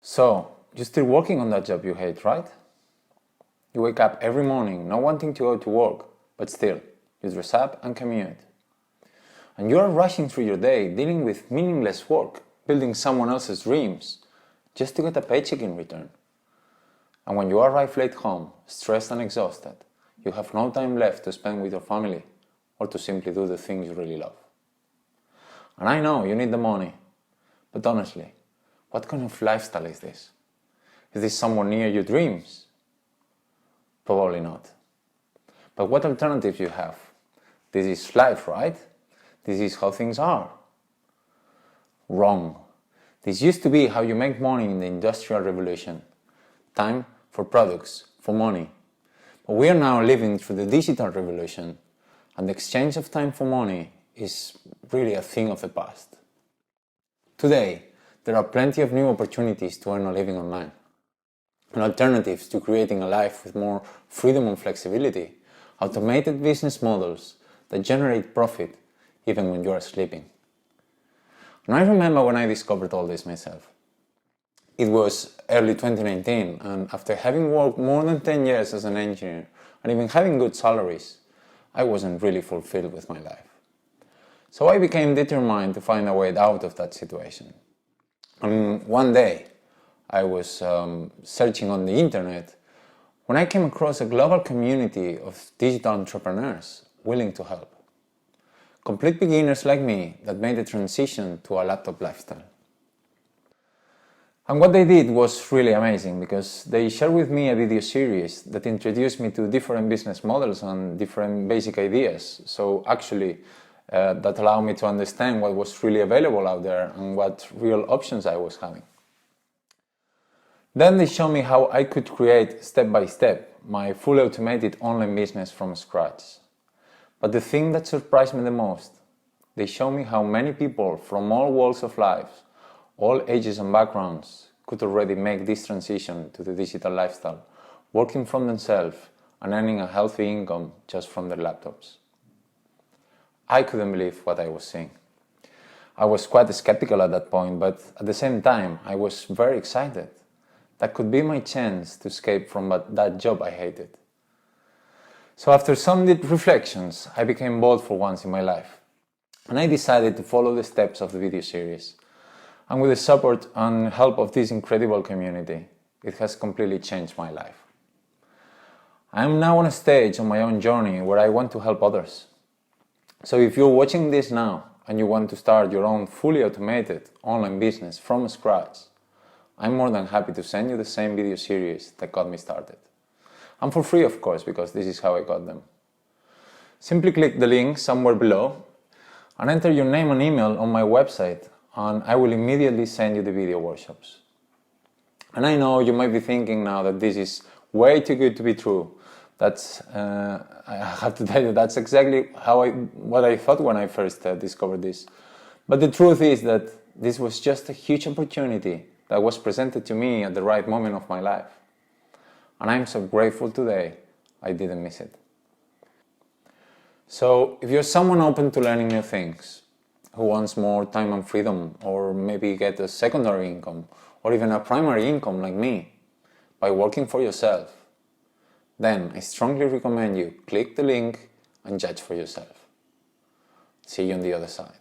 So, you're still working on that job you hate, right? You wake up every morning not wanting to go to work, but still, you dress up and commute. And you are rushing through your day dealing with meaningless work, building someone else's dreams, just to get a paycheck in return. And when you arrive late home, stressed and exhausted, you have no time left to spend with your family or to simply do the things you really love. And I know you need the money, but honestly, what kind of lifestyle is this? Is this somewhere near your dreams? Probably not. But what alternatives you have? This is life, right? This is how things are. Wrong. This used to be how you make money in the Industrial Revolution. Time for products, for money. But we are now living through the digital revolution, and the exchange of time for money is really a thing of the past. Today, there are plenty of new opportunities to earn a living online, and alternatives to creating a life with more freedom and flexibility, automated business models that generate profit even when you are sleeping. And I remember when I discovered all this myself. It was early 2019, and after having worked more than 10 years as an engineer and even having good salaries, I wasn't really fulfilled with my life. So I became determined to find a way out of that situation. And one day, I was searching on the internet when I came across a global community of digital entrepreneurs willing to help. Complete beginners like me that made the transition to a laptop lifestyle. And what they did was really amazing because they shared with me a video series that introduced me to different business models and different basic ideas. So actually, that allowed me to understand what was really available out there and what real options I was having. Then they showed me how I could create step by step my fully automated online business from scratch. But the thing that surprised me the most, they showed me how many people from all walks of life, all ages and backgrounds could already make this transition to the digital lifestyle, working from themselves and earning a healthy income just from their laptops. I couldn't believe what I was seeing. I was quite skeptical at that point, but at the same time, I was very excited. That could be my chance to escape from that job I hated. So after some deep reflections, I became bold for once in my life. And I decided to follow the steps of the video series. And with the support and help of this incredible community, it has completely changed my life. I am now on a stage on my own journey where I want to help others. So if you're watching this now and you want to start your own fully automated online business from scratch, I'm more than happy to send you the same video series that got me started. And for free, of course, because this is how I got them. Simply click the link somewhere below and enter your name and email on my website, and I will immediately send you the video workshops. And I know you might be thinking now that this is way too good to be true. I have to tell you, that's exactly what I thought when I first discovered this. But the truth is that this was just a huge opportunity that was presented to me at the right moment of my life. And I'm so grateful today I didn't miss it. So if you're someone open to learning new things, who wants more time and freedom, or maybe get a secondary income, or even a primary income like me, by working for yourself, then I strongly recommend you click the link and judge for yourself. See you on the other side.